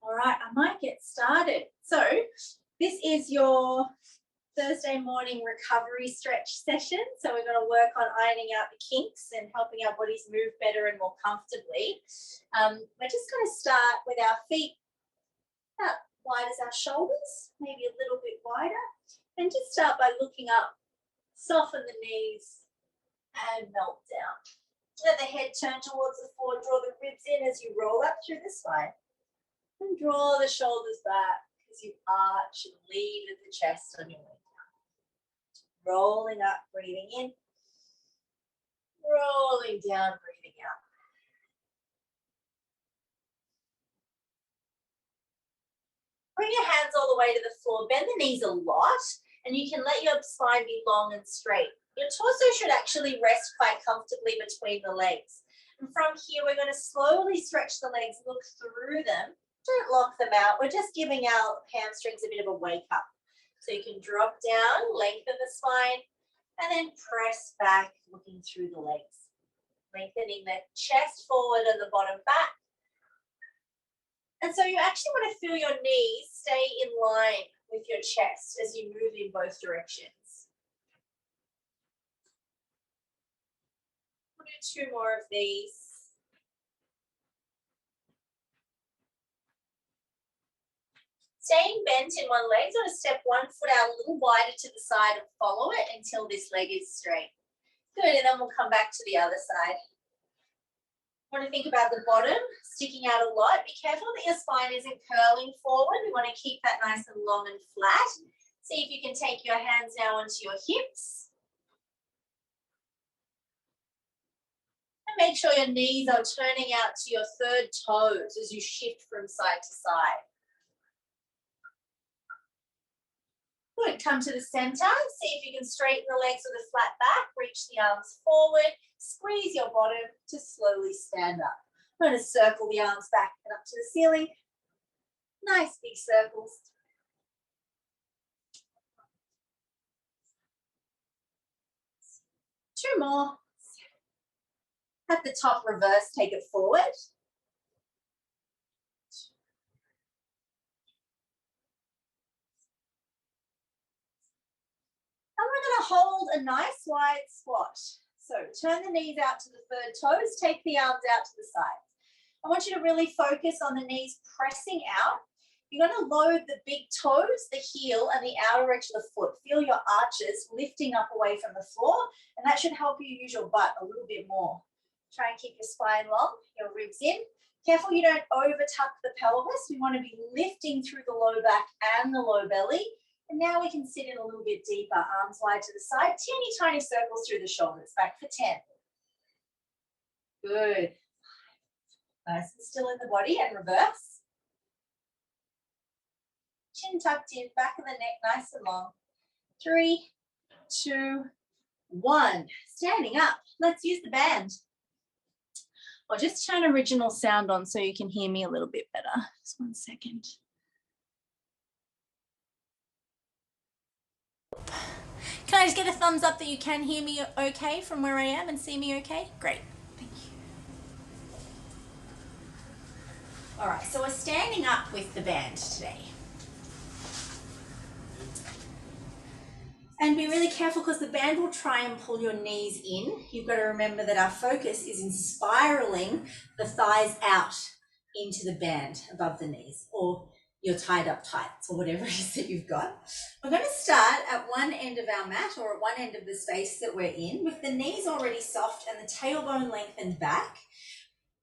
All right, I might get started. So this is your Thursday morning recovery stretch session. So we're going to work on ironing out the kinks and helping our bodies move better and more comfortably. We're just going to start with our feet about wide as our shoulders, maybe a little bit wider. And just start by looking up, soften the knees and melt down. Let the head turn towards the floor, draw the ribs in as you roll up through the spine. And draw the shoulders back as you arch and lead with the chest on your way down. Rolling up, breathing in. Rolling down, breathing out. Bring your hands all the way to the floor. Bend the knees a lot, and you can let your spine be long and straight. Your torso should actually rest quite comfortably between the legs. And from here, we're going to slowly stretch the legs, look through them. Don't lock them out. We're just giving our hamstrings a bit of a wake up. So you can drop down, lengthen the spine, and then press back, looking through the legs. Lengthening the chest forward and the bottom back. And so you actually want to feel your knees stay in line with your chest as you move in both directions. We'll do 2 more of these. Staying bent in one leg, sort of step one foot out a little wider to the side and follow it until this leg is straight. Good, and then we'll come back to the other side. Want to think about the bottom, sticking out a lot. Be careful that your spine isn't curling forward. We want to keep that nice and long and flat. See if you can take your hands now onto your hips. And make sure your knees are turning out to your third toes as you shift from side to side. Good, come to the center. See if you can straighten the legs with a flat back. Reach the arms forward. Squeeze your bottom to slowly stand up. I'm going to circle the arms back and up to the ceiling. Nice big circles. Two more. At the top, reverse, take it forward. And we're going to hold a nice wide squat. So turn the knees out to the third toes, take the arms out to the sides. I want you to really focus on the knees pressing out. You're going to load the big toes, the heel, and the outer edge of the foot. Feel your arches lifting up away from the floor, and that should help you use your butt a little bit more. Try and keep your spine long, your ribs in. Careful you don't over tuck the pelvis. We want to be lifting through the low back and the low belly. And now we can sit in a little bit deeper, arms wide to the side, teeny tiny circles through the shoulders, back for 10. Good. Nice and still in the body and reverse. Chin tucked in, back of the neck nice and long. 3, 2, 1. Standing up. Let's use the band. I'll just turn original sound on so you can hear me a little bit better. Just 1 second. Can I just get a thumbs up that you can hear me okay from where I am and see me okay? Great, thank you. All right, so we're standing up with the band today. And be really careful because the band will try and pull your knees in. You've got to remember that our focus is in spiraling the thighs out into the band above the knees, or your tied up tights, or whatever it is that you've got. We're going to start at one end of our mat, or at one end of the space that we're in, with the knees already soft and the tailbone lengthened back.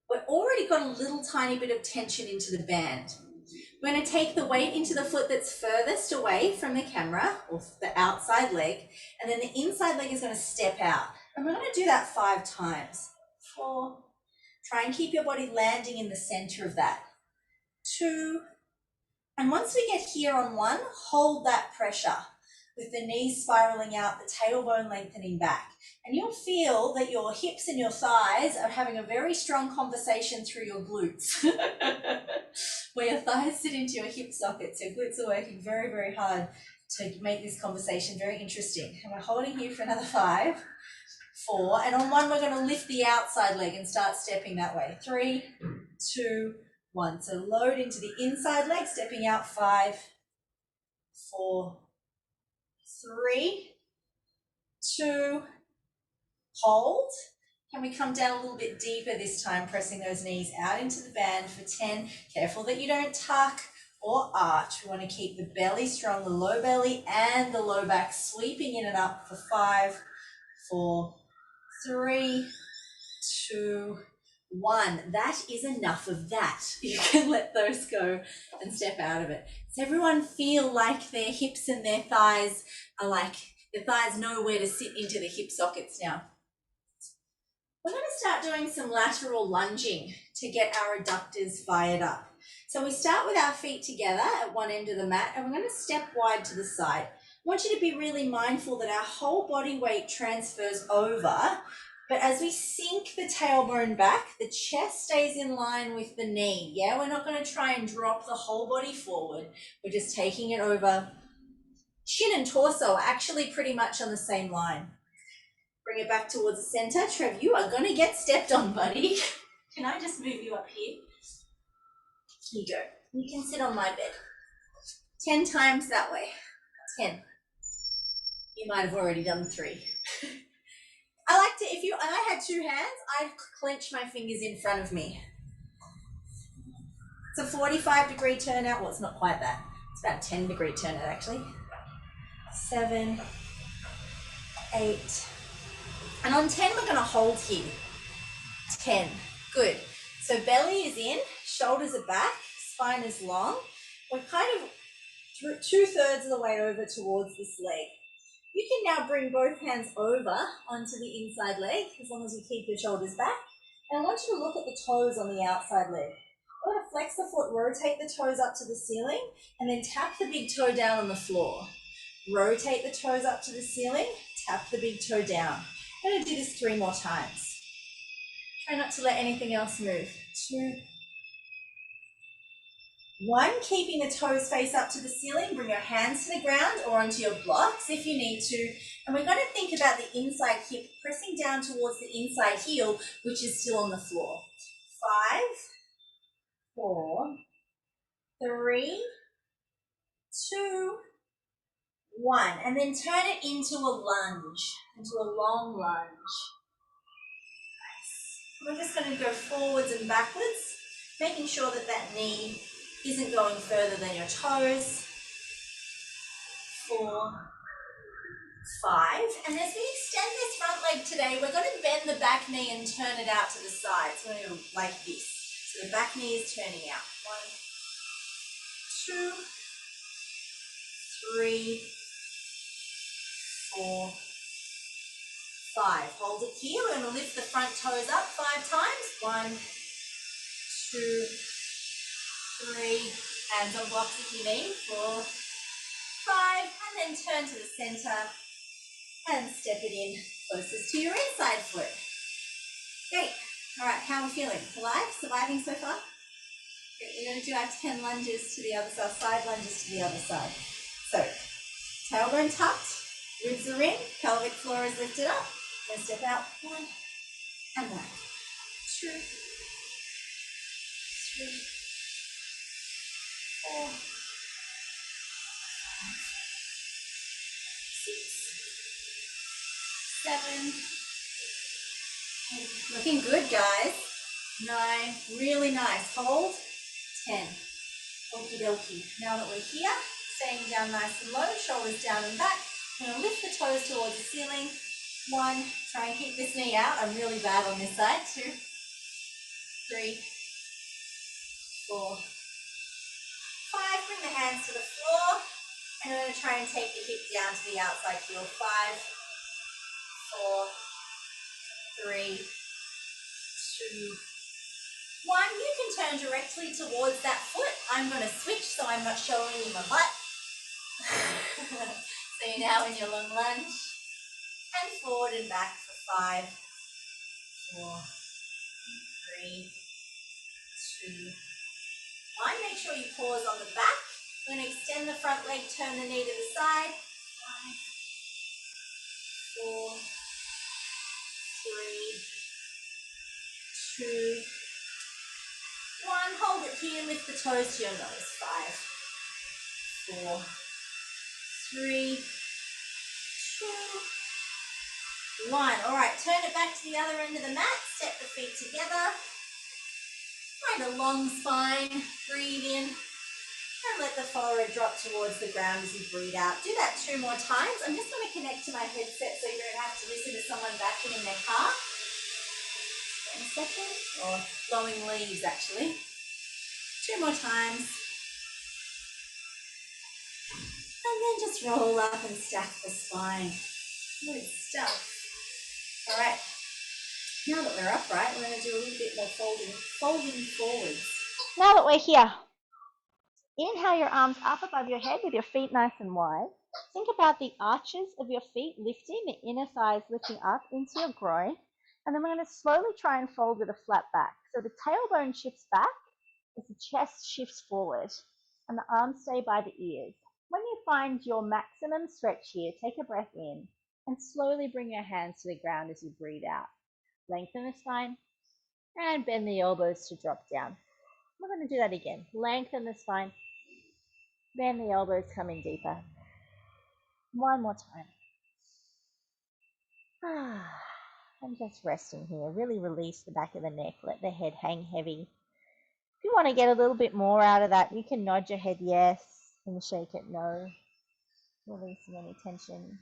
We've already got a little tiny bit of tension into the band. We're going to take the weight into the foot that's furthest away from the camera, or the outside leg, and then the inside leg is going to step out. And we're going to do that 5 times. 4. Try and keep your body landing in the center of that. 2. And once we get here on 1, hold that pressure with the knees spiraling out, the tailbone lengthening back. And you'll feel that your hips and your thighs are having a very strong conversation through your glutes. Where your thighs sit into your hip sockets, your glutes are working very, very hard to make this conversation very interesting. And we're holding here for another 5, 4, and on 1 we're going to lift the outside leg and start stepping that way. 3, 2, 1. So load into the inside leg, stepping out 5, 4, 3, 2, hold. Can we come down a little bit deeper this time, pressing those knees out into the band for 10. Careful that you don't tuck or arch. We want to keep the belly strong, the low belly and the low back sweeping in and up for 5, 4, 3, 2, 1. That is enough of that. You can let those go and step out of it. Does everyone feel like their hips and their thighs are like, the thighs know where to sit into the hip sockets now? We're going to start doing some lateral lunging to get our adductors fired up. So we start with our feet together at one end of the mat and we're going to step wide to the side. I want you to be really mindful that our whole body weight transfers over, but as we sink the tailbone back, the chest stays in line with the knee. Yeah, we're not going to try and drop the whole body forward. We're just taking it over. Chin and torso are actually pretty much on the same line. Bring it back towards the center. Trev, you are going to get stepped on, buddy. Can I just move you up here? Here you go. You can sit on my bed. 10 times that way. 10. You might have already done 3. I like to, and I had 2 hands, I'd clench my fingers in front of me. It's a 45-degree turnout. Well, it's not quite that. It's about a 10-degree turnout, actually. 7, 8. And on 10, we're going to hold here. 10. Good. So belly is in, shoulders are back, spine is long. We're kind of 2/3 of the way over towards this leg. You can now bring both hands over onto the inside leg, as long as you keep your shoulders back. And I want you to look at the toes on the outside leg. I want to flex the foot, rotate the toes up to the ceiling, and then tap the big toe down on the floor. Rotate the toes up to the ceiling, tap the big toe down. I'm going to do this 3 more times. Try not to let anything else move. 2, 1. Keeping the toes face up to the ceiling. Bring your hands to the ground or onto your blocks if you need to. And we're going to think about the inside hip pressing down towards the inside heel, which is still on the floor. 5, 4, 3, 2, 1. And then turn it into a lunge, into a long lunge. We're just going to go forwards and backwards, making sure that that knee isn't going further than your toes. 4, 5. And as we extend this front leg today, we're going to bend the back knee and turn it out to the side. So we're going to go like this. So the back knee is turning out. 1, 2, 3, 4, 5. Hold it here. We're going to lift the front toes up 5 times. 1, 2, 3. Hands on blocks if you need. 4, 5. And then turn to the center and step it in closest to your inside foot. Great. All right, how are we feeling? Alive? Surviving so far? Great. We're going to do our 10 lunges to the other side, side lunges to the other side. So, tailbone tucked, ribs are in, pelvic floor is lifted up. Then step out, 1 and back. 2, 3, 4, 5, 6, 7, 8. Looking good, guys. 9, really nice. Hold. 10. Okie dokie. Now that we're here, staying down nice and low, shoulders down and back. I'm going to lift the toes towards the ceiling. 1, try and keep this knee out. I'm really bad on this side. 2, 3, 4, 5. Bring the hands to the floor. And I'm going to try and take the hip down to the outside heel. 5, 4, 3, 2, 1. You can turn directly towards that foot. I'm going to switch so I'm not showing you my butt. So you're now in your long lunge. And forward and back for 5, 4, 3, 2, 1. Make sure you pause on the back. We're going to extend the front leg, turn the knee to the side. 5, 4, 3, 2, 1. Hold it here, lift the toes to your nose. 5, 4, 3, 2, 1. All right, turn it back to the other end of the mat. Step the feet together. Find a long spine. Breathe in. And let the forehead drop towards the ground as you breathe out. Do that 2 more times. I'm just going to connect to my headset so you don't have to listen to someone backing in their car. 1 second. Or blowing leaves, actually. 2 more times. And then just roll up and stack the spine. Good stuff. All right. Now that we're upright, we're going to do a little bit more folding forwards. Now that we're here, inhale your arms up above your head with your feet nice and wide. Think about the arches of your feet lifting, the inner thighs lifting up into your groin. And then we're going to slowly try and fold with a flat back. So the tailbone shifts back as the chest shifts forward and the arms stay by the ears. When you find your maximum stretch here, take a breath in and slowly bring your hands to the ground as you breathe out. Lengthen the spine and bend the elbows to drop down. We're going to do that again. Lengthen the spine, bend the elbows, come in deeper. 1 more time. And just resting here. Really release the back of the neck. Let the head hang heavy. If you want to get a little bit more out of that, you can nod your head yes and shake it no. Releasing any tension.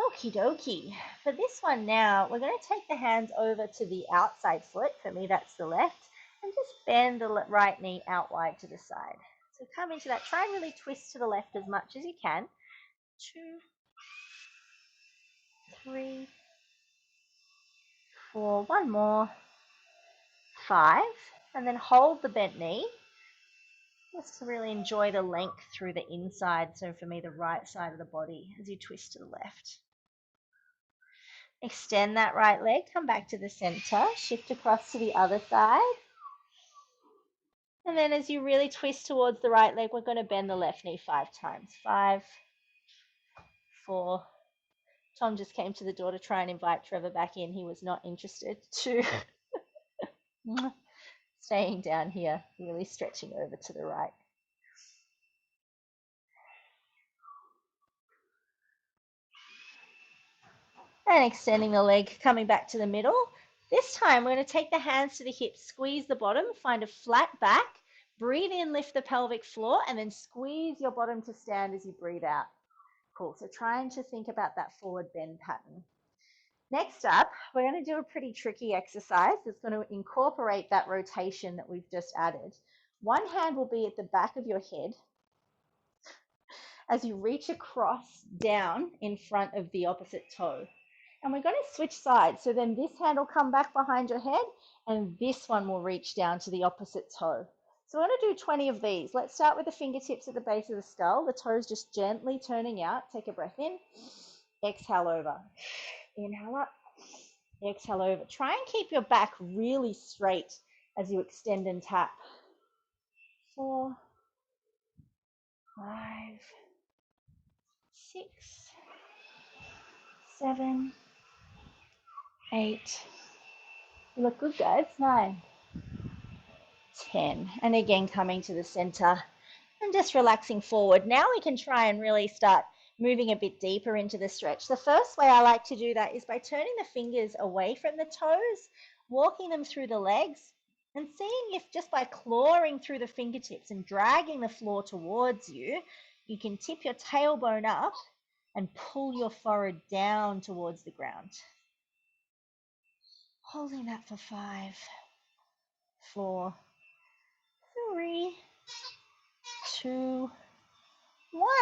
Okie dokie. For this one now, we're going to take the hands over to the outside foot. For me, that's the left. And just bend the right knee out wide to the side. So come into that. Try and really twist to the left as much as you can. 2, 3, 4. 1 more. 5. And then hold the bent knee. Just to really enjoy the length through the inside. So for me, the right side of the body as you twist to the left. Extend that right leg, come back to the center, shift across to the other side. And then as you really twist towards the right leg, we're going to bend the left knee 5 times. 5, 4. Tom just came to the door to try and invite Trevor back in. He was not interested. 2. Staying down here, really stretching over to the right. And extending the leg, coming back to the middle. This time, we're going to take the hands to the hips, squeeze the bottom, find a flat back, breathe in, lift the pelvic floor, and then squeeze your bottom to stand as you breathe out. Cool. So trying to think about that forward bend pattern. Next up, we're going to do a pretty tricky exercise that's going to incorporate that rotation that we've just added. One hand will be at the back of your head as you reach across down in front of the opposite toe. And we're going to switch sides. So then this hand will come back behind your head and this one will reach down to the opposite toe. So we're going to do 20 of these. Let's start with the fingertips at the base of the skull, the toes just gently turning out. Take a breath in, exhale over. Inhale up, exhale over. Try and keep your back really straight as you extend and tap. 4, 5, 6, 7, 8. You look good, guys. 9, 10. And again, coming to the center and just relaxing forward. Now we can try and really start moving a bit deeper into the stretch. The first way I like to do that is by turning the fingers away from the toes, walking them through the legs, and seeing if just by clawing through the fingertips and dragging the floor towards you, you can tip your tailbone up and pull your forehead down towards the ground. Holding that for 5, 4, 3, 2,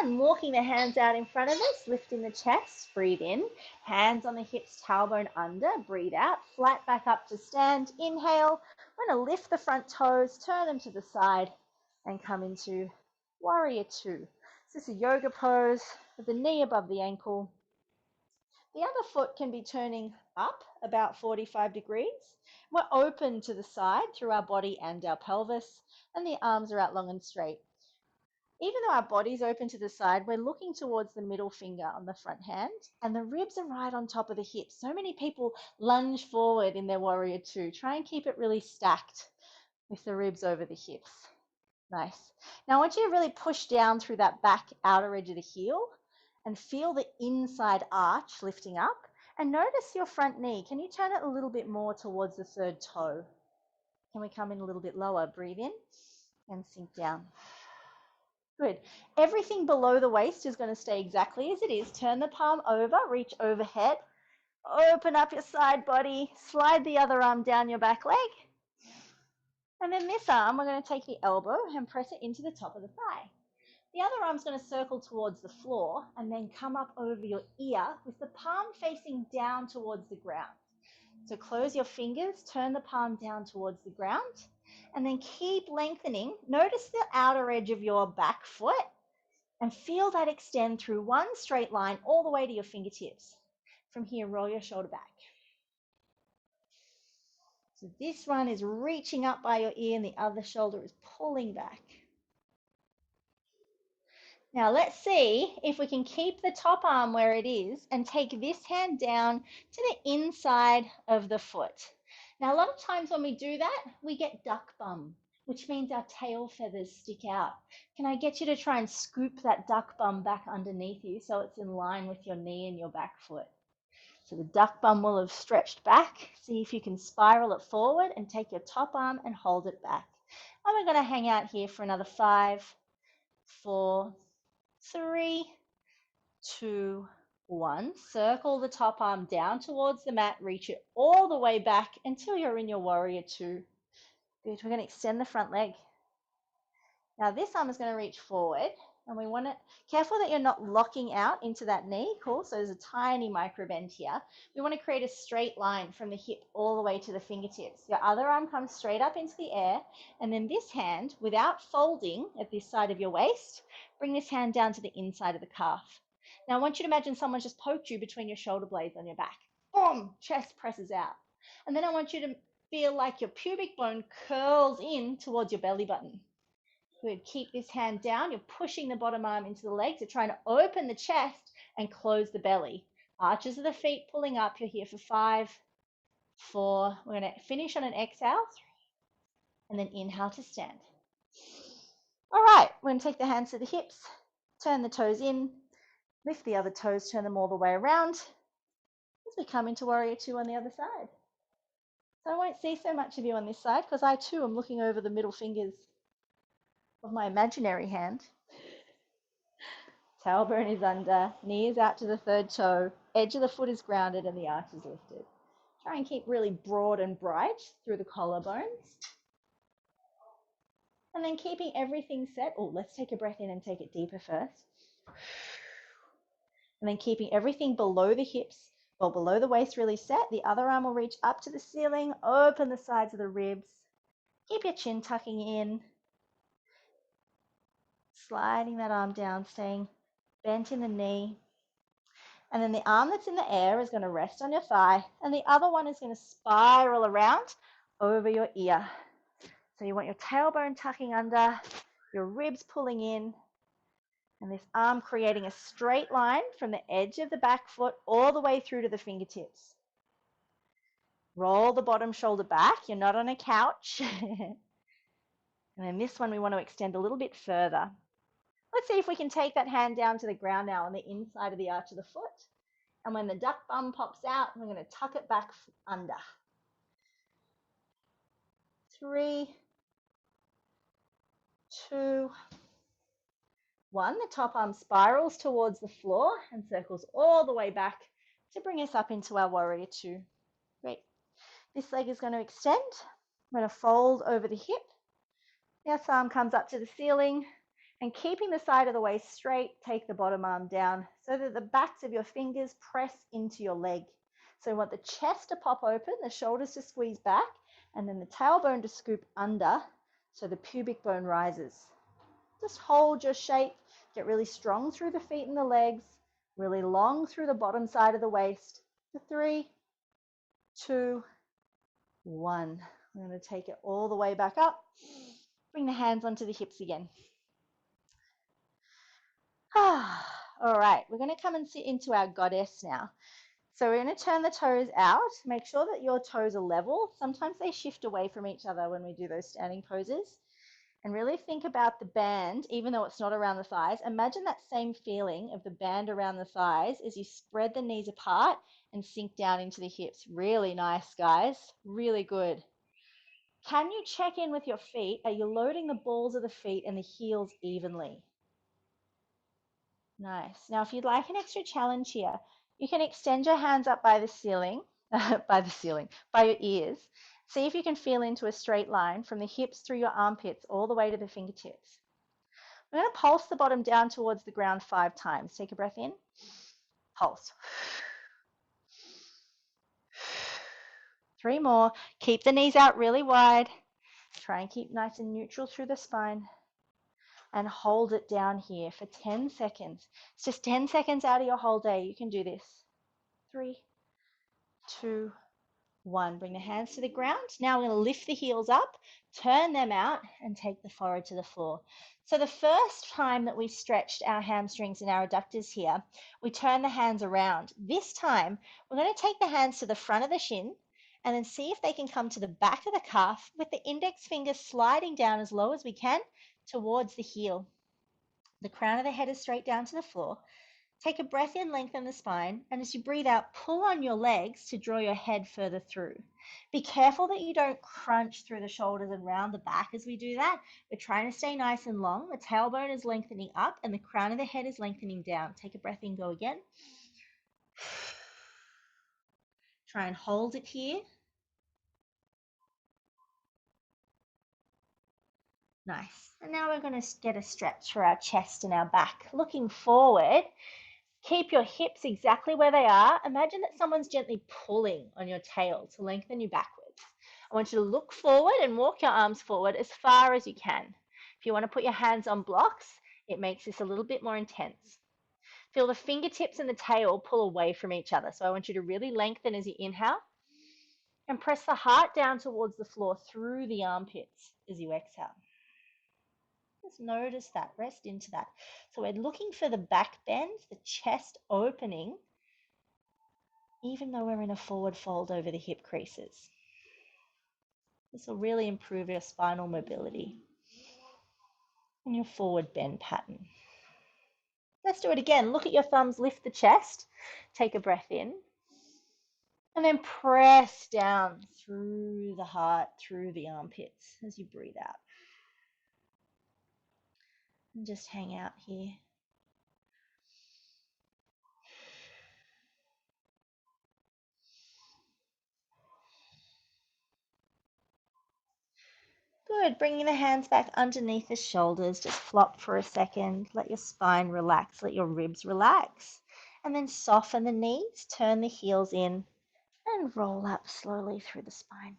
1. Walking the hands out in front of us, lifting the chest, breathe in, hands on the hips, tailbone under, breathe out, flat back up to stand, inhale. We're going to lift the front toes, turn them to the side, and come into Warrior 2. This is a yoga pose with the knee above the ankle. The other foot can be turning up about 45 degrees. We're open to the side through our body and our pelvis, and the arms are out long and straight. Even though our body's open to the side, we're looking towards the middle finger on the front hand, and the ribs are right on top of the hips. So many people lunge forward in their Warrior 2. Try and keep it really stacked. with the ribs over the hips. Nice. Now I want you to really push down through that back outer edge of the heel and feel the inside arch lifting up. And notice your front knee. Can you turn it a little bit more towards the third toe? Can we come in a little bit lower? Breathe in and sink down. Good. Everything below the waist is going to stay exactly as it is. Turn the palm over, reach overhead, open up your side body, slide the other arm down your back leg. And then this arm, we're going to take the elbow and press it into the top of the thigh. The other arm's going to circle towards the floor and then come up over your ear with the palm facing down towards the ground. So close your fingers, turn the palm down towards the ground, and then keep lengthening. Notice the outer edge of your back foot and feel that extend through one straight line all the way to your fingertips. From here, roll your shoulder back. So this one is reaching up by your ear and the other shoulder is pulling back. Now let's see if we can keep the top arm where it is and take this hand down to the inside of the foot. Now a lot of times when we do that, we get duck bum, which means our tail feathers stick out. Can I get you to try and scoop that duck bum back underneath you so it's in line with your knee and your back foot? So the duck bum will have stretched back. See if you can spiral it forward and take your top arm and hold it back. And we're going to hang out here for another 5, 4, 3, 2, 1. Circle the top arm down towards the mat. Reach it all the way back until you're in your warrior 2. Good. We're going to extend the front leg. Now this arm is going to reach forward, and we want to careful that you're not locking out into that knee. Cool. So there's a tiny micro bend here. We want to create a straight line from the hip all the way to the fingertips. Your other arm comes straight up into the air, and then this hand, without folding at this side of your waist, bring this hand down to the inside of the calf. Now I want you to imagine someone just poked you between your shoulder blades on your back. Boom! Chest presses out. And then I want you to feel like your pubic bone curls in towards your belly button. Good. Keep this hand down. You're pushing the bottom arm into the legs. You're trying to open the chest and close the belly. Arches of the feet pulling up. You're here for 5, 4. We're going to finish on an exhale. 3, and then inhale to stand. All right. We're going to take the hands to the hips. Turn the toes in. Lift the other toes. Turn them all the way around as we come into warrior 2 on the other side. So I won't see so much of you on this side because I too am looking over the middle fingers of my imaginary hand. Tailbone is under, knee is out to the third toe, edge of the foot is grounded and the arch is lifted. Try and keep really broad and bright through the collarbones. And then keeping everything set. Oh, let's take a breath in and take it deeper first. And then keeping everything below the hips, or below the waist really set. The other arm will reach up to the ceiling, open the sides of the ribs. Keep your chin tucking in. Sliding that arm down, staying bent in the knee. And then the arm that's in the air is going to rest on your thigh, and the other one is going to spiral around over your ear. So you want your tailbone tucking under, your ribs pulling in, and this arm creating a straight line from the edge of the back foot all the way through to the fingertips. Roll the bottom shoulder back. You're not on a couch. And then this one we want to extend a little bit further. Let's see if we can take that hand down to the ground now on the inside of the arch of the foot. And when the duck bum pops out, we're going to tuck it back under. 3, 2, 1. The top arm spirals towards the floor and circles all the way back to bring us up into our warrior 2. Great. This leg is going to extend. I'm going to fold over the hip. This arm comes up to the ceiling, and keeping the side of the waist straight, take the bottom arm down so that the backs of your fingers press into your leg. So we want the chest to pop open, the shoulders to squeeze back, and then the tailbone to scoop under so the pubic bone rises. Just hold your shape, get really strong through the feet and the legs, really long through the bottom side of the waist. 3, 2, 1. I'm going to take it all the way back up. Bring the hands onto the hips again. All right, we're going to come and sit into our goddess now. So we're going to turn the toes out. Make sure that your toes are level. Sometimes they shift away from each other when we do those standing poses. And really think about the band, even though it's not around the thighs. Imagine that same feeling of the band around the thighs as you spread the knees apart and sink down into the hips. Really nice, guys. Really good. Can you check in with your feet? Are you loading the balls of the feet and the heels evenly? Nice. Now, if you'd like an extra challenge here, you can extend your hands up by the ceiling, by your ears. See if you can feel into a straight line from the hips through your armpits all the way to the fingertips. We're going to pulse the bottom down towards the ground 5 times. Take a breath in, pulse. 3 more. Keep the knees out really wide. Try and keep nice and neutral through the spine. And hold it down here for 10 seconds. It's just 10 seconds out of your whole day. You can do this. 3, 2, 1. Bring the hands to the ground. Now we're going to lift the heels up, turn them out, and take the forehead to the floor. So the first time that we stretched our hamstrings and our adductors here, we turn the hands around. This time, we're going to take the hands to the front of the shin and then see if they can come to the back of the calf with the index finger sliding down as low as we can towards the heel. The crown of the head is straight down to the floor. Take a breath in, lengthen the spine, and as you breathe out, pull on your legs to draw your head further through. Be careful that you don't crunch through the shoulders and round the back as we do that. We're trying to stay nice and long. The tailbone is lengthening up and the crown of the head is lengthening down. Take a breath in, go again. Try and hold it here. Nice. And now we're going to get a stretch for our chest and our back. Looking forward, keep your hips exactly where they are. Imagine that someone's gently pulling on your tail to lengthen you backwards. I want you to look forward and walk your arms forward as far as you can. If you want to put your hands on blocks, it makes this a little bit more intense. Feel the fingertips and the tail pull away from each other. So I want you to really lengthen as you inhale and press the heart down towards the floor through the armpits as you exhale. Just notice that, rest into that. So we're looking for the back bend, the chest opening, even though we're in a forward fold over the hip creases. This will really improve your spinal mobility and your forward bend pattern. Let's do it again. Look at your thumbs, lift the chest, take a breath in, and then press down through the heart, through the armpits as you breathe out. And just hang out here. Good. Bringing the hands back underneath the shoulders. Just flop for a second. Let your spine relax. Let your ribs relax. And then soften the knees. Turn the heels in and roll up slowly through the spine.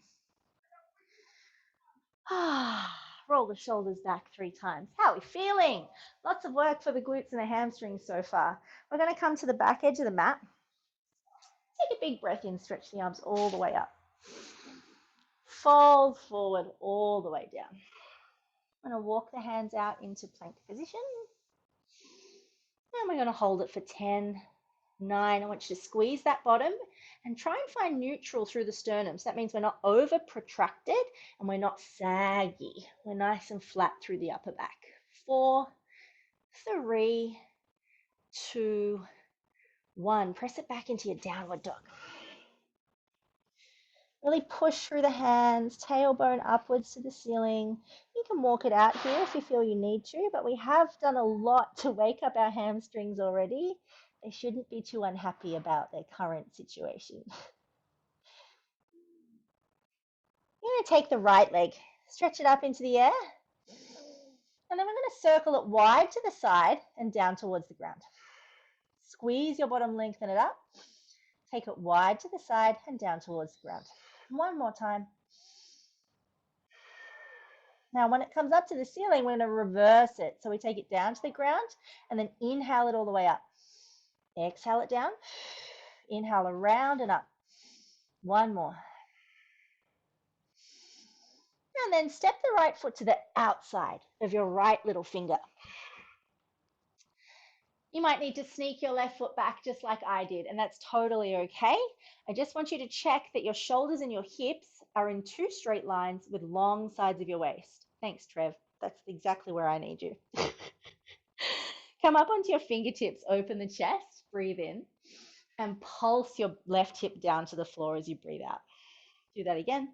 Roll the shoulders back 3 times. How are we feeling? Lots of work for the glutes and the hamstrings so far. We're going to come to the back edge of the mat. Take a big breath in. Stretch the arms all the way up. Fold forward all the way down. I'm going to walk the hands out into plank position. And we're going to hold it for 10, 9. I want you to squeeze that bottom and try and find neutral through the sternum. So that means we're not over protracted and we're not saggy. We're nice and flat through the upper back. 4, 3, 2, 1. Press it back into your downward dog. Really push through the hands, tailbone upwards to the ceiling. You can walk it out here if you feel you need to, but we have done a lot to wake up our hamstrings already. They shouldn't be too unhappy about their current situation. You're going to take the right leg, stretch it up into the air, and then we're going to circle it wide to the side and down towards the ground. Squeeze your bottom, lengthen it up. Take it wide to the side and down towards the ground. One more time. Now, when it comes up to the ceiling, we're going to reverse it. So we take it down to the ground and then inhale it all the way up. Exhale it down. Inhale around and up. One more. And then step the right foot to the outside of your right little finger. You might need to sneak your left foot back just like I did, and that's totally okay. I just want you to check that your shoulders and your hips are in 2 straight lines with long sides of your waist. Thanks, Trev. That's exactly where I need you. Come up onto your fingertips, open the chest, breathe in, and pulse your left hip down to the floor as you breathe out. Do that again.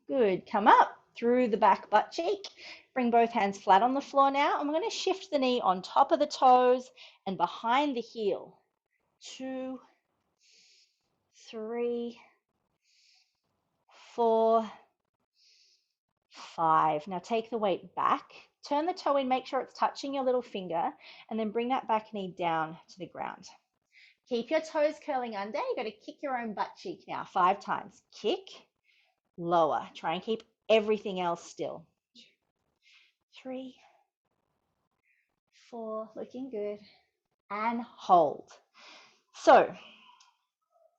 Good. Come up through the back butt cheek. Bring both hands flat on the floor now. And we're going to shift the knee on top of the toes and behind the heel. 2, 3, 4, 5. Now take the weight back. Turn the toe in, make sure it's touching your little finger, and then bring that back knee down to the ground. Keep your toes curling under. You've got to kick your own butt cheek now 5 times. Kick, lower. Try and keep everything else still. 3, 4, looking good, and hold. So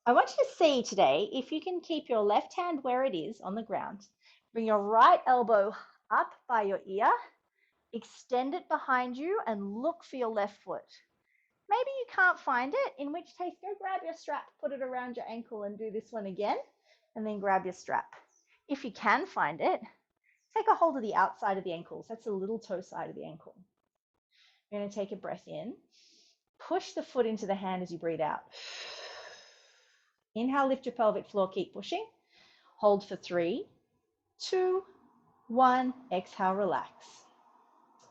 I want you to see today if you can keep your left hand where it is on the ground. Bring your right elbow up by your ear, extend it behind you, and look for your left foot. Maybe you can't find it, in which case go grab your strap, put it around your ankle, and do this one again, and then grab your strap. If you can find it, take a hold of the outside of the ankles. That's the little toe side of the ankle. You're going to take a breath in. Push the foot into the hand as you breathe out. Inhale, lift your pelvic floor, keep pushing. Hold for 3, 2, 1. Exhale, relax.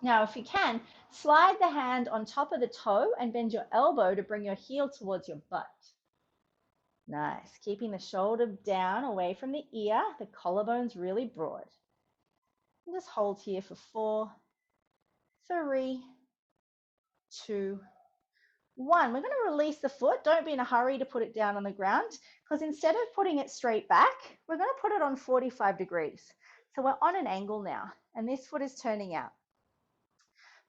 Now, if you can, slide the hand on top of the toe and bend your elbow to bring your heel towards your butt. Nice. Keeping the shoulder down away from the ear, the collarbone's really broad. And just hold here for 4, 3, 2, 1. We're going to release the foot. Don't be in a hurry to put it down on the ground, because instead of putting it straight back, we're going to put it on 45 degrees. So we're on an angle now, and this foot is turning out.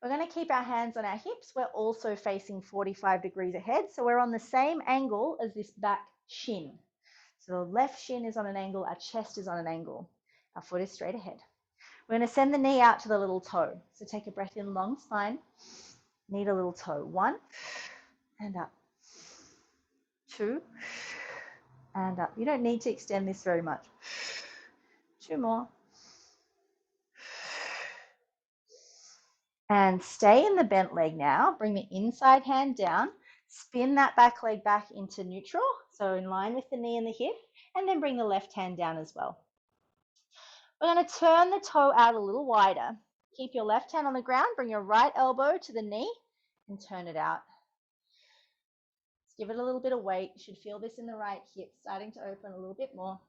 We're going to keep our hands on our hips. We're also facing 45 degrees ahead, so we're on the same angle as this back shin. So the left shin is on an angle, our chest is on an angle. Our foot is straight ahead. We're going to send the knee out to the little toe. So take a breath in, long spine. Need a little toe. 1, and up. 2, and up. You don't need to extend this very much. 2 more. And stay in the bent leg now. Bring the inside hand down. Spin that back leg back into neutral, so in line with the knee and the hip, and then bring the left hand down as well. We're going to turn the toe out a little wider. Keep your left hand on the ground. Bring your right elbow to the knee and turn it out. Let's give it a little bit of weight. You should feel this in the right hip, starting to open a little bit more.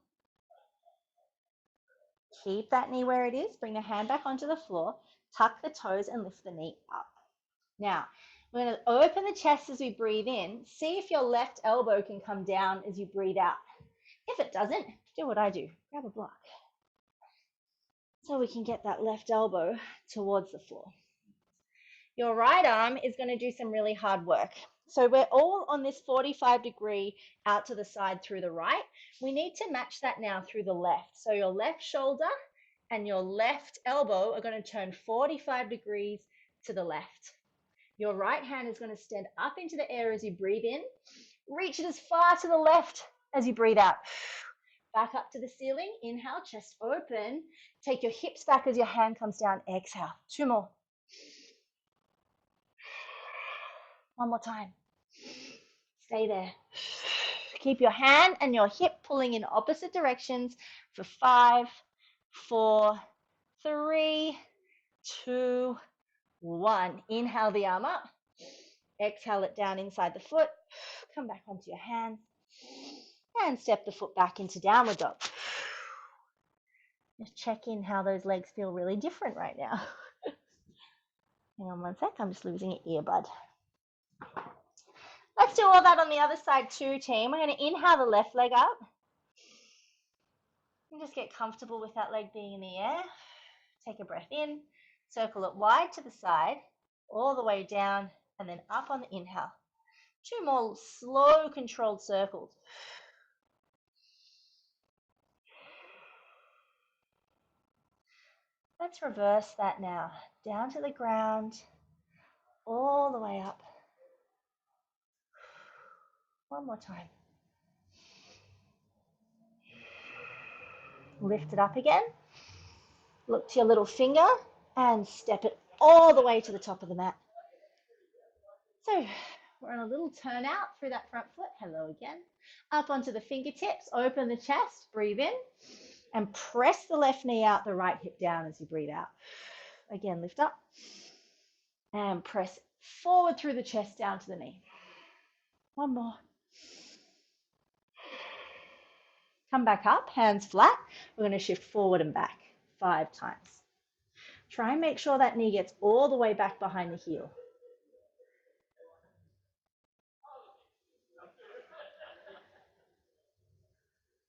Keep that knee where it is. Bring the hand back onto the floor. Tuck the toes and lift the knee up. Now, we're going to open the chest as we breathe in. See if your left elbow can come down as you breathe out. If it doesn't, do what I do. Grab a block. So we can get that left elbow towards the floor. Your right arm is going to do some really hard work. So we're all on this 45-degree out to the side through the right. We need to match that now through the left. So your left shoulder and your left elbow are going to turn 45 degrees to the left. Your right hand is going to stand up into the air as you breathe in. Reach it as far to the left as you breathe out. Back up to the ceiling. Inhale, chest open. Take your hips back as your hand comes down. Exhale. 2 more. 1 more time. Stay there. Keep your hand and your hip pulling in opposite directions for 5, 4, 3, 2, 1. Inhale the arm up. Exhale it down inside the foot. Come back onto your hands. And step the foot back into downward dog. Just check in how those legs feel really different right now. Hang on 1 sec. I'm just losing an earbud. Let's do all that on the other side too, team. We're going to inhale the left leg up. And just get comfortable with that leg being in the air. Take a breath in. Circle it wide to the side, all the way down, and then up on the inhale. 2 more slow, controlled circles. Let's reverse that now. Down to the ground, all the way up. One more time. Lift it up again. Look to your little finger and step it all the way to the top of the mat. So we're on a little turnout through that front foot. Hello again. Up onto the fingertips, open the chest, breathe in, and press the left knee out, the right hip down as you breathe out. Again, lift up and press forward through the chest down to the knee. One more. Come back up, hands flat. We're going to shift forward and back 5 times. Try and make sure that knee gets all the way back behind the heel.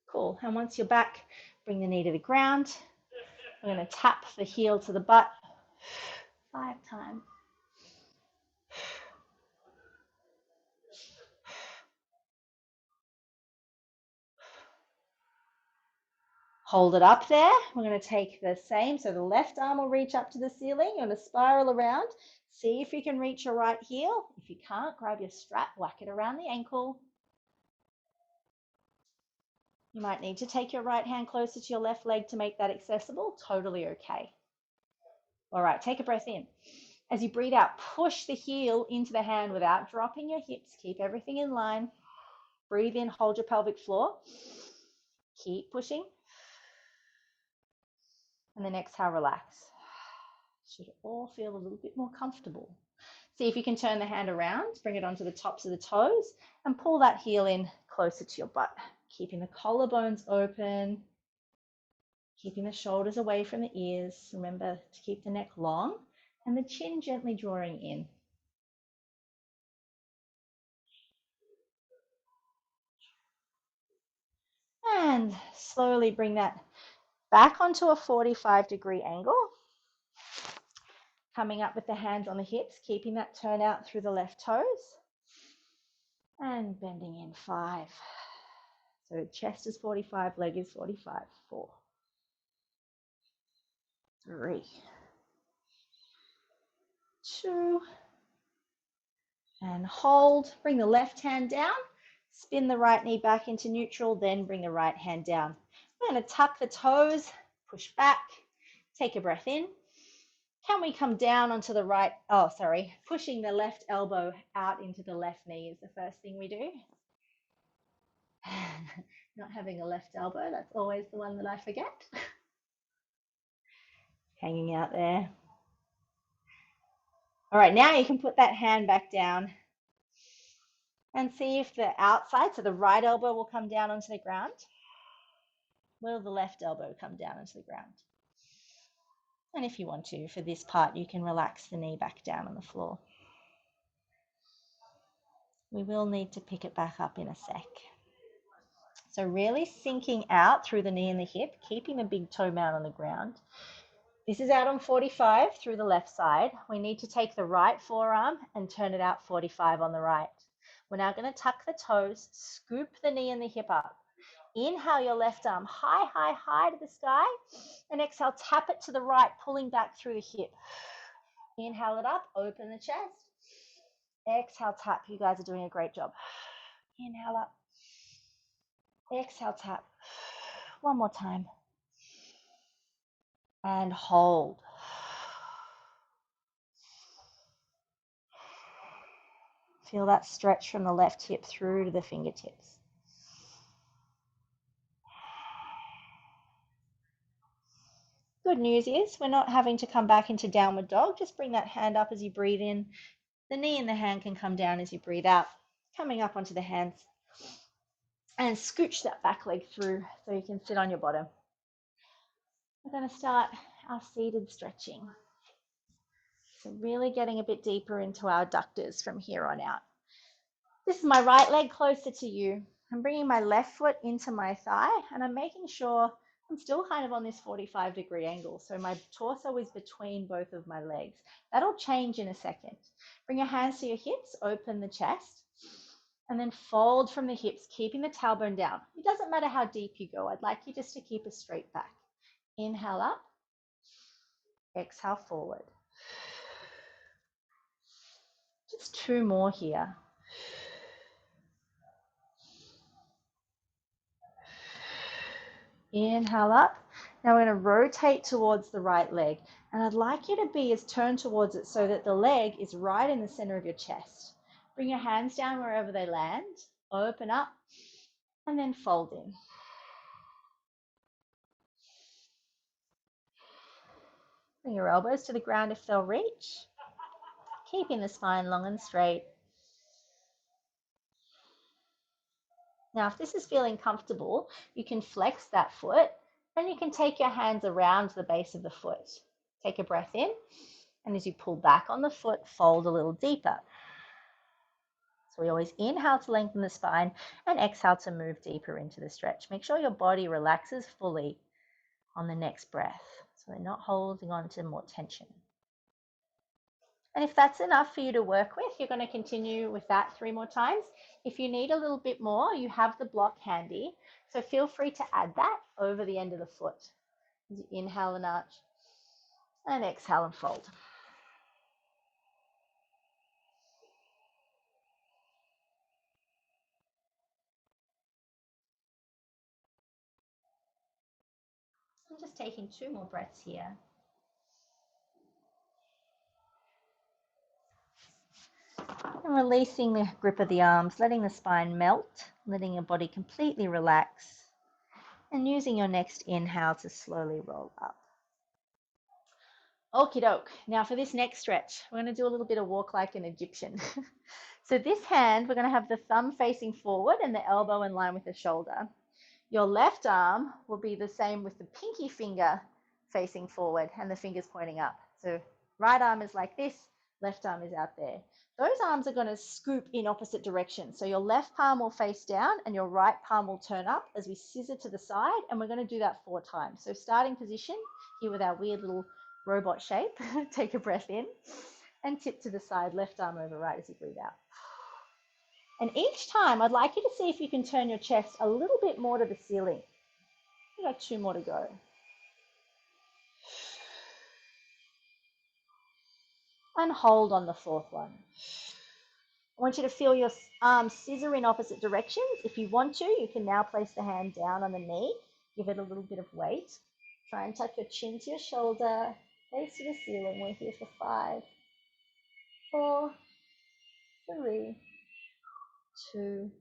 Cool. And once you're back, bring the knee to the ground. We're going to tap the heel to the butt 5 times. Hold it up there. We're going to take the same. So the left arm will reach up to the ceiling. You're going to spiral around. See if you can reach your right heel. If you can't, grab your strap, whack it around the ankle. You might need to take your right hand closer to your left leg to make that accessible. Totally okay. All right, take a breath in. As you breathe out, push the heel into the hand without dropping your hips. Keep everything in line. Breathe in, hold your pelvic floor. Keep pushing. And then exhale, relax. Should all feel a little bit more comfortable. See if you can turn the hand around, bring it onto the tops of the toes, and pull that heel in closer to your butt. Keeping the collarbones open, keeping the shoulders away from the ears. Remember to keep the neck long and the chin gently drawing in. And slowly bring that back onto a 45-degree angle. Coming up with the hands on the hips, keeping that turn out through the left toes. And bending in 5. So chest is 45, leg is 45. 4, 3, 2, and hold. Bring the left hand down. Spin the right knee back into neutral, then bring the right hand down. We're going to tuck the toes, push back, take a breath in. Can we come down onto the right, pushing the left elbow out into the left knee is the first thing we do. Not having a left elbow, that's always the one that I forget. Hanging out there. All right, now you can put that hand back down and see if the outside, so the right elbow will come down onto the ground. Will the left elbow come down onto the ground? And if you want to, for this part, you can relax the knee back down on the floor. We will need to pick it back up in a sec. So really sinking out through the knee and the hip, keeping the big toe mount on the ground. This is out on 45 through the left side. We need to take the right forearm and turn it out 45 on the right. We're now going to tuck the toes, scoop the knee and the hip up. Inhale your left arm high, high, high to the sky. And exhale, tap it to the right, pulling back through the hip. Inhale it up, open the chest. Exhale, tap. You guys are doing a great job. Inhale up. Exhale, tap. One more time. And hold. Feel that stretch from the left hip through to the fingertips. Good news is we're not having to come back into downward dog. Just bring that hand up as you breathe in. The knee and the hand can come down as you breathe out. Coming up onto the hands. And scooch that back leg through so you can sit on your bottom. We're going to start our seated stretching. So really getting a bit deeper into our adductors from here on out. This is my right leg closer to you. I'm bringing my left foot into my thigh and I'm making sure I'm still kind of on this 45-degree angle. So my torso is between both of my legs. That'll change in a second. Bring your hands to your hips, open the chest, and then fold from the hips, keeping the tailbone down. It doesn't matter how deep you go. I'd like you just to keep a straight back. Inhale up. Exhale forward. Just 2 more here. Inhale up. Now we're going to rotate towards the right leg. And I'd like you to be as turned towards it so that the leg is right in the center of your chest. Bring your hands down wherever they land. Open up and then fold in. Bring your elbows to the ground if they'll reach. Keeping the spine long and straight. Now, if this is feeling comfortable, you can flex that foot and you can take your hands around the base of the foot. Take a breath in, and as you pull back on the foot, fold a little deeper. So we always inhale to lengthen the spine and exhale to move deeper into the stretch. Make sure your body relaxes fully on the next breath, so we're not holding on to more tension. And if that's enough for you to work with, you're going to continue with that 3 more times. If you need a little bit more, you have the block handy. So feel free to add that over the end of the foot. As you inhale and arch, and exhale and fold. I'm just taking 2 more breaths here. And releasing the grip of the arms, letting the spine melt, letting your body completely relax, and using your next inhale to slowly roll up. Okie doke. Now for this next stretch, we're going to do a little bit of walk like an Egyptian. So this hand, we're going to have the thumb facing forward and the elbow in line with the shoulder. Your left arm will be the same with the pinky finger facing forward and the fingers pointing up. So right arm is like this, left arm is out there. Those arms are going to scoop in opposite directions. So your left palm will face down and your right palm will turn up as we scissor to the side, and we're going to do that 4 times. So starting position here with our weird little robot shape. Take a breath in and tip to the side, left arm over right as you breathe out. And each time, I'd like you to see if you can turn your chest a little bit more to the ceiling. We've got 2 more to go. And hold on the 4th one. I want you to feel your arms scissor in opposite directions. If you want to, you can now place the hand down on the knee. Give it a little bit of weight. Try and tuck your chin to your shoulder. Face to the ceiling. We're here for 5, 4, 3, 2,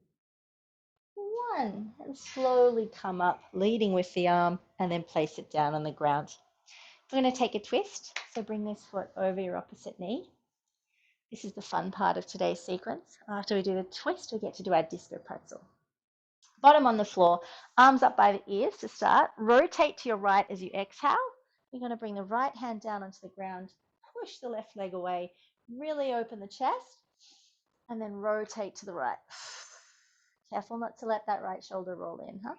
1. And slowly come up, leading with the arm, and then place it down on the ground. We're going to take a twist. So bring this foot over your opposite knee. This is the fun part of today's sequence. After we do the twist, we get to do our disco pretzel. Bottom on the floor, arms up by the ears to start. Rotate to your right as you exhale. You're going to bring the right hand down onto the ground. Push the left leg away. Really open the chest. And then rotate to the right. Careful not to let that right shoulder roll in, huh?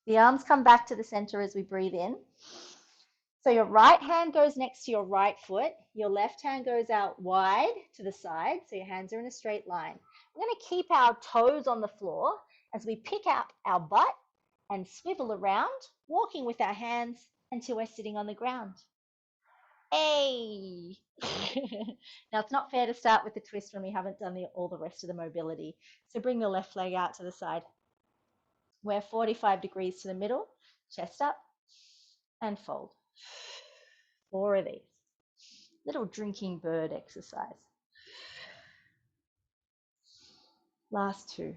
The arms come back to the center as we breathe in. So your right hand goes next to your right foot. Your left hand goes out wide to the side, so your hands are in a straight line. We're going to keep our toes on the floor as we pick up our butt and swivel around, walking with our hands until we're sitting on the ground. Hey! Now, it's not fair to start with the twist when we haven't done all the rest of the mobility. So bring the left leg out to the side. We're 45 degrees to the middle, chest up, and fold. 4 of these. Little drinking bird exercise. Last 2.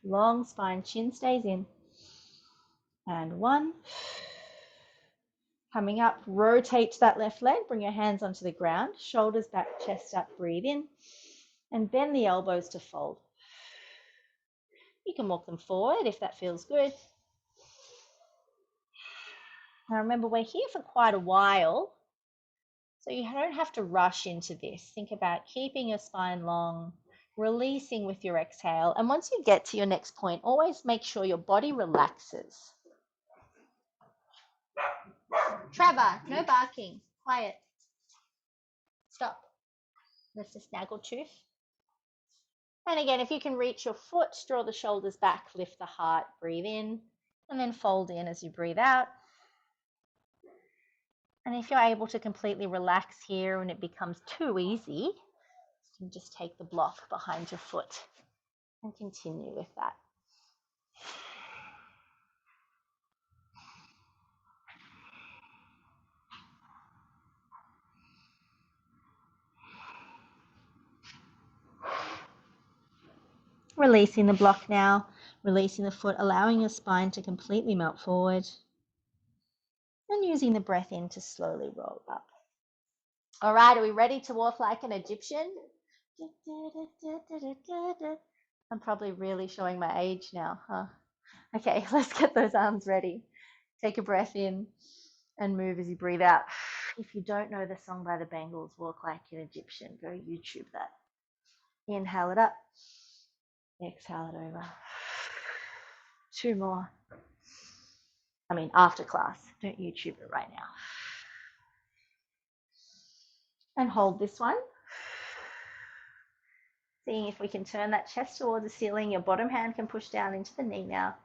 Long spine, chin stays in. And 1. Coming up, rotate to that left leg. Bring your hands onto the ground. Shoulders back, chest up, breathe in. And bend the elbows to fold. You can walk them forward if that feels good. Now remember, we're here for quite a while, so you don't have to rush into this. Think about keeping your spine long, releasing with your exhale. And once you get to your next point, always make sure your body relaxes. Trevor, no barking. Quiet. Stop. That's a snaggle tooth. And again, if you can reach your foot, draw the shoulders back, lift the heart, breathe in. and then fold in as you breathe out. And if you're able to completely relax here and it becomes too easy, you can just take the block behind your foot and continue with that. Releasing the block now, releasing the foot, allowing your spine to completely melt forward, and using the breath in to slowly roll up. All right, are we ready to walk like an Egyptian? I'm probably really showing my age now, huh? Okay, let's get those arms ready. Take a breath in and move as you breathe out. If you don't know the song by the Bangles, Walk Like an Egyptian, go YouTube that. Inhale it up. Exhale it over. 2 more. I mean, after class. Don't YouTube it right now. And hold this one. Seeing if we can turn that chest towards the ceiling. Your bottom hand can push down into the knee now.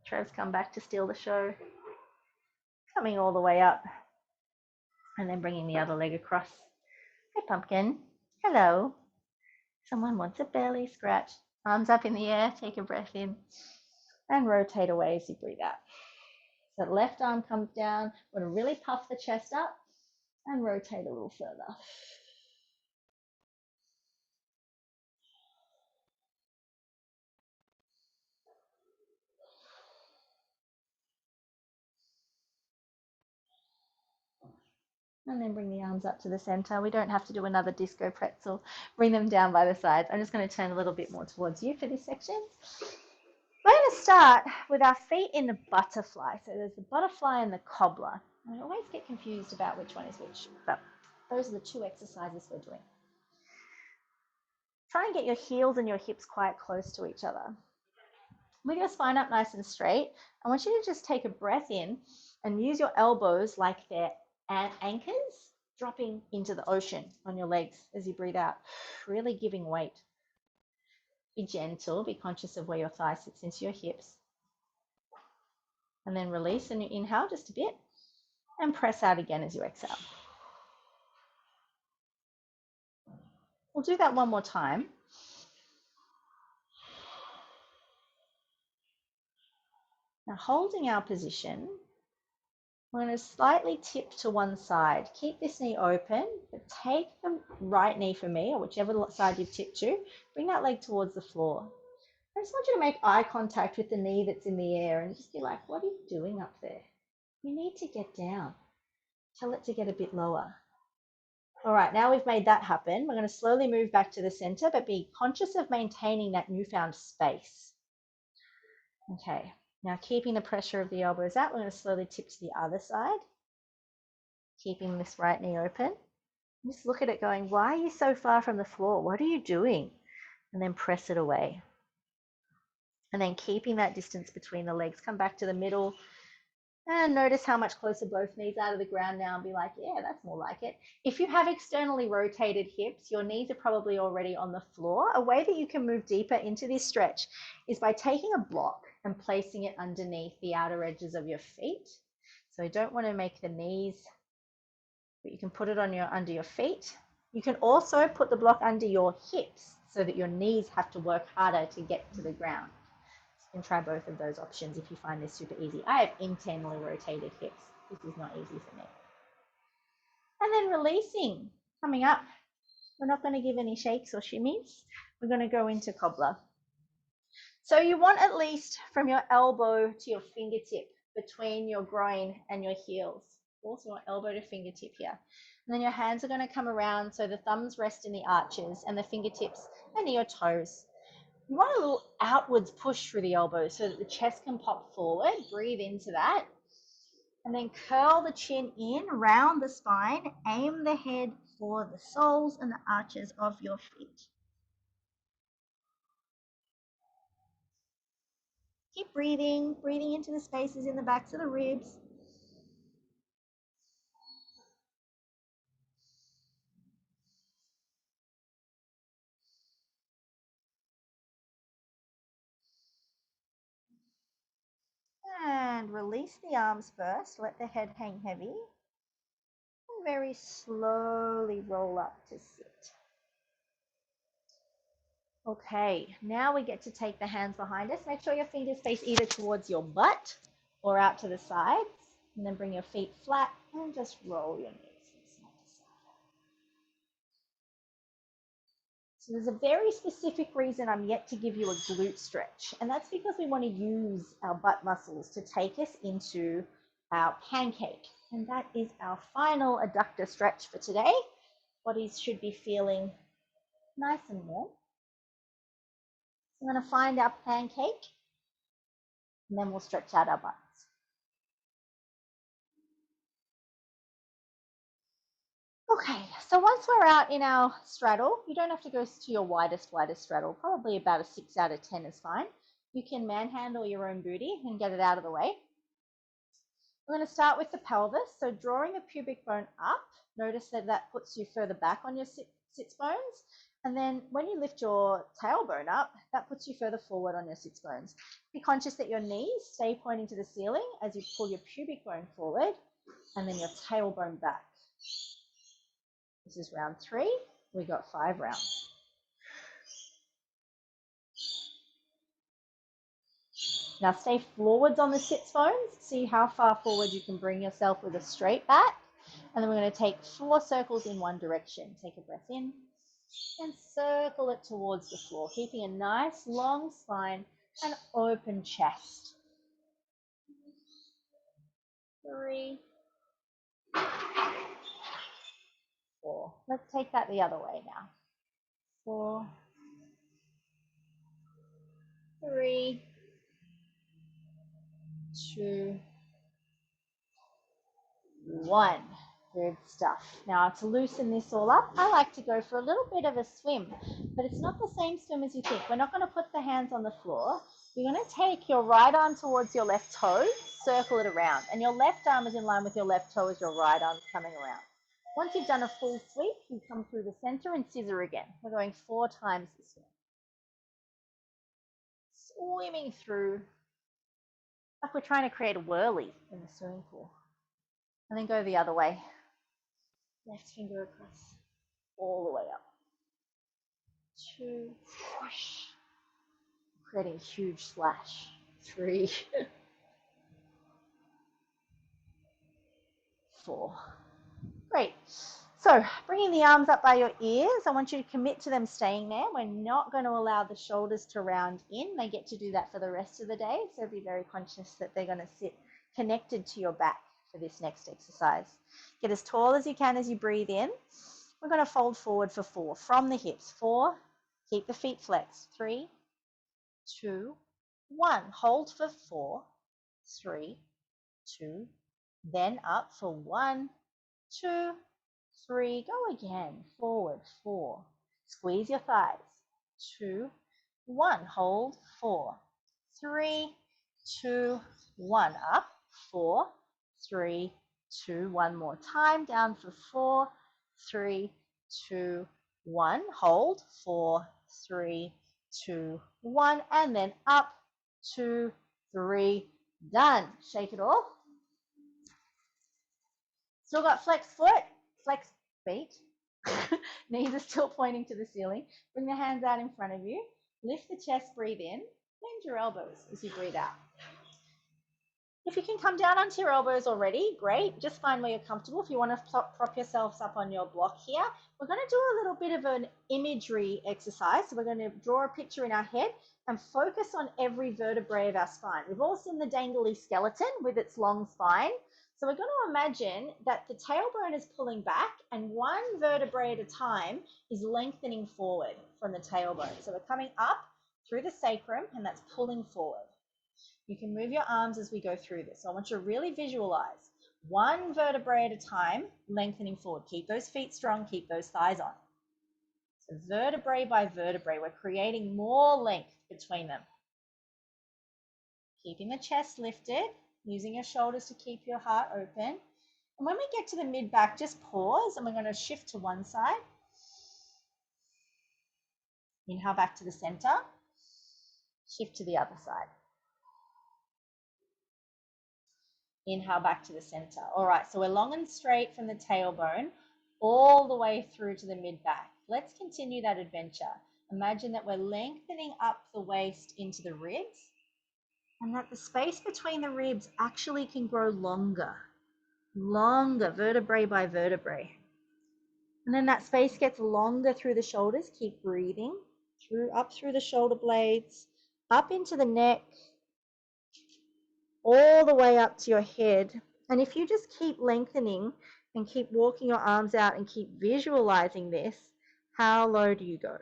Trev's come back to steal the show. Coming all the way up. And then bringing the other leg across. Hi, pumpkin. Hello. Someone wants a belly scratch. Arms up in the air. Take a breath in. And rotate away as you breathe out. So the left arm comes down. Want to really puff the chest up. And rotate a little further. And then bring the arms up to the center. We don't have to do another disco pretzel. Bring them down by the sides. I'm just going to turn a little bit more towards you for this section. We're going to start with our feet in the butterfly. So there's the butterfly and the cobbler. I always get confused about which one is which, but those are the 2 exercises we're doing. Try and get your heels and your hips quite close to each other. With your spine up nice and straight, I want you to just take a breath in and use your elbows like they're anchors, dropping into the ocean on your legs as you breathe out, really giving weight. Be gentle, be conscious of where your thigh sits into your hips. And then release and you inhale just a bit and press out again as you exhale. We'll do that one more time. Now holding our position, we're going to slightly tip to one side. Keep this knee open, but take the right knee for me, or whichever side you've tipped to. Bring that leg towards the floor. I just want you to make eye contact with the knee that's in the air and just be like, what are you doing up there? You need to get down. Tell it to get a bit lower. All right, now we've made that happen. We're going to slowly move back to the center, but be conscious of maintaining that newfound space. Okay, now keeping the pressure of the elbows out, we're going to slowly tip to the other side, keeping this right knee open. Just look at it going, why are you so far from the floor? What are you doing? And then press it away. And then keeping that distance between the legs, come back to the middle and notice how much closer both knees are to the ground now and be like, yeah, that's more like it. If you have externally rotated hips, your knees are probably already on the floor. A way that you can move deeper into this stretch is by taking a block and placing it underneath the outer edges of your feet. So you don't want to make the knees, but you can put it on under your feet. You can also put the block under your hips so that your knees have to work harder to get to the ground. You can try both of those options if you find this super easy. I have internally rotated hips. This is not easy for me. And then releasing, coming up. We're not going to give any shakes or shimmies. We're going to go into cobbler. So you want at least from your elbow to your fingertip between your groin and your heels. Also want elbow to fingertip here. And then your hands are going to come around so the thumbs rest in the arches and the fingertips are near your toes. You want a little outwards push through the elbows so that the chest can pop forward. Breathe into that. And then curl the chin in, round the spine, aim the head for the soles and the arches of your feet. Keep breathing into the spaces in the backs of the ribs. and release the arms first. Let the head hang heavy. And very slowly roll up to sit. Okay, now we get to take the hands behind us. Make sure your fingers face either towards your butt or out to the sides. And then bring your feet flat and just roll your knees from side to side. So there's a very specific reason I'm yet to give you a glute stretch. And that's because we want to use our butt muscles to take us into our pancake. And that is our final adductor stretch for today. Bodies should be feeling nice and warm. So I'm going to find our pancake and then we'll stretch out our butts. Okay, so once we're out in our straddle, you don't have to go to your widest straddle. Probably about a 6 out of 10 is fine. You can manhandle your own booty and get it out of the way. We're going to start with the pelvis. So drawing the pubic bone up, notice that that puts you further back on your sits bones. And then when you lift your tailbone up, that puts you further forward on your sits bones. Be conscious that your knees stay pointing to the ceiling as you pull your pubic bone forward and then your tailbone back. This is round 3. We got 5 rounds. Now stay forwards on the sits bones. See how far forward you can bring yourself with a straight back. And then we're going to take 4 circles in one direction. Take a breath in and circle it towards the floor, keeping a nice long spine and open chest. 3, 4. Let's take that the other way now. 4, 3, 2, 1. Good stuff. Now to loosen this all up, I like to go for a little bit of a swim, but it's not the same swim as you think. We're not going to put the hands on the floor. You're going to take your right arm towards your left toe, circle it around, and your left arm is in line with your left toe as your right arm's coming around. Once you've done a full sweep, you come through the center and scissor again. We're going 4 times this way. Swimming through, like we're trying to create a whirly in the swimming pool. And then go the other way. Left finger across, all the way up. 2, whoosh, creating a huge splash. 3, 4. Great. So bringing the arms up by your ears, I want you to commit to them staying there. We're not going to allow the shoulders to round in. They get to do that for the rest of the day. So be very conscious that they're going to sit connected to your back for this next exercise. Get as tall as you can as you breathe in. We're going to fold forward for 4 from the hips. 4, keep the feet flexed. 3, 2, 1. Hold for 4, 3, 2, then up for 1, 2, 3. Go again. Forward. 4. Squeeze your thighs. 2, 1. Hold. 4, 3, 2, 1. Up. 4, 3, 2. One more time. Down for 4, 3, 2, 1. Hold. 4, 3, 2, 1. And then up. 2, 3. Done. Shake it off. Still got flex foot, flex feet. Knees are still pointing to the ceiling. Bring the hands out in front of you. Lift the chest, breathe in. Bend your elbows as you breathe out. If you can come down onto your elbows already, great. Just find where you're comfortable. If you want to prop yourselves up on your block here, we're going to do a little bit of an imagery exercise. So we're going to draw a picture in our head and focus on every vertebrae of our spine. We've all seen the dangly skeleton with its long spine. So we're going to imagine that the tailbone is pulling back and one vertebrae at a time is lengthening forward from the tailbone. So we're coming up through the sacrum and that's pulling forward. You can move your arms as we go through this. So I want you to really visualize one vertebrae at a time, lengthening forward. Keep those feet strong, keep those thighs on. So vertebrae by vertebrae, we're creating more length between them. Keeping the chest lifted, using your shoulders to keep your heart open. And when we get to the mid-back, just pause and we're going to shift to one side. Inhale back to the center. Shift to the other side. Inhale back to the center. All right, so we're long and straight from the tailbone all the way through to the mid-back. Let's continue that adventure. Imagine that we're lengthening up the waist into the ribs and that the space between the ribs actually can grow longer, vertebrae by vertebrae. And then that space gets longer through the shoulders. Keep breathing up through the shoulder blades, up into the neck, all the way up to your head. And if you just keep lengthening and keep walking your arms out and keep visualizing this, how low do you go?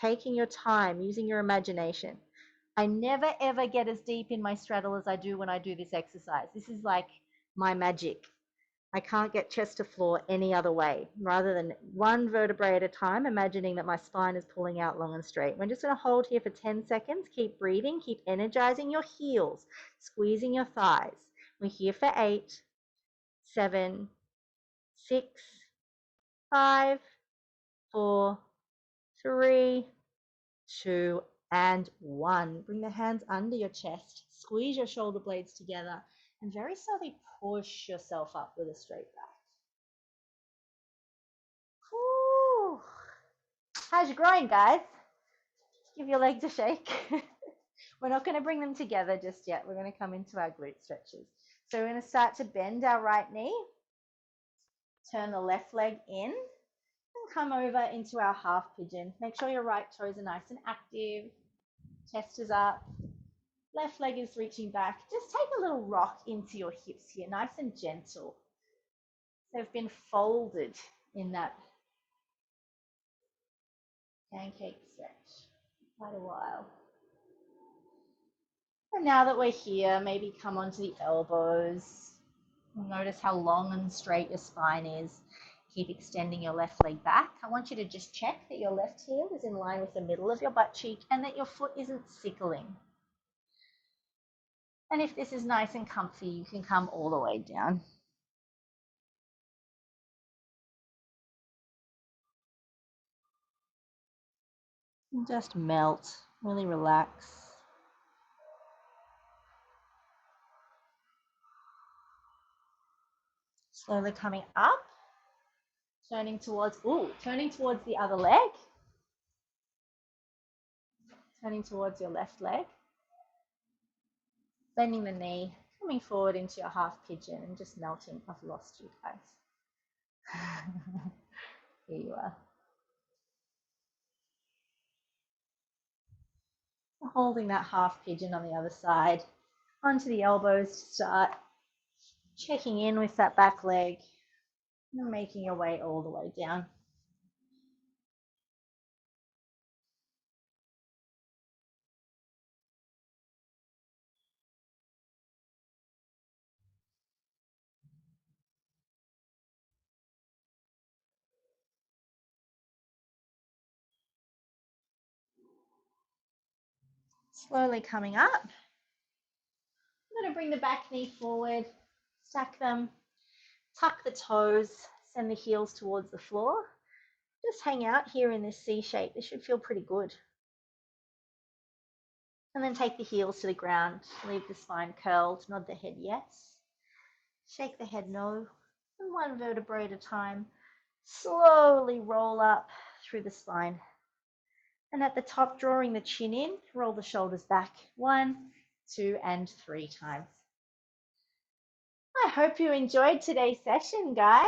Taking your time, using your imagination. I never ever get as deep in my straddle as I do when I do this exercise. This is like my magic. I can't get chest to floor any other way. Rather than one vertebrae at a time, imagining that my spine is pulling out long and straight. We're just going to hold here for 10 seconds. Keep breathing. Keep energizing your heels, squeezing your thighs. We're here for 8, 7, 6, 5, 4, 3, 2, and 1. Bring the hands under your chest. Squeeze your shoulder blades together and very slowly push yourself up with a straight back. Whew. How's your groin, guys? Give your legs a shake. We're not going to bring them together just yet. We're going to come into our glute stretches. So we're going to start to bend our right knee, turn the left leg in, and come over into our half pigeon. Make sure your right toes are nice and active. Chest is up. Left leg is reaching back. Just take a little rock into your hips here, nice and gentle. They've been folded in that pancake stretch for quite a while. And now that we're here, maybe come onto the elbows. Notice how long and straight your spine is. Keep extending your left leg back. I want you to just check that your left heel is in line with the middle of your butt cheek and that your foot isn't sickling. And if this is nice and comfy, you can come all the way down. And just melt, really relax. Slowly coming up, turning towards the other leg. Turning towards your left leg. Bending the knee, coming forward into your half pigeon and just melting. I've lost you guys. Here you are. Holding that half pigeon on the other side. Onto the elbows to start. Checking in with that back leg. And making your way all the way down. Slowly coming up. I'm going to bring the back knee forward, stack them, tuck the toes, send the heels towards the floor. Just hang out here in this C shape. This should feel pretty good. And then take the heels to the ground. Leave the spine curled. Nod the head yes. Shake the head no. And one vertebrae at a time. Slowly roll up through the spine. And at the top, drawing the chin in, roll the shoulders back. 1, 2, and 3 times. I hope you enjoyed today's session, guys.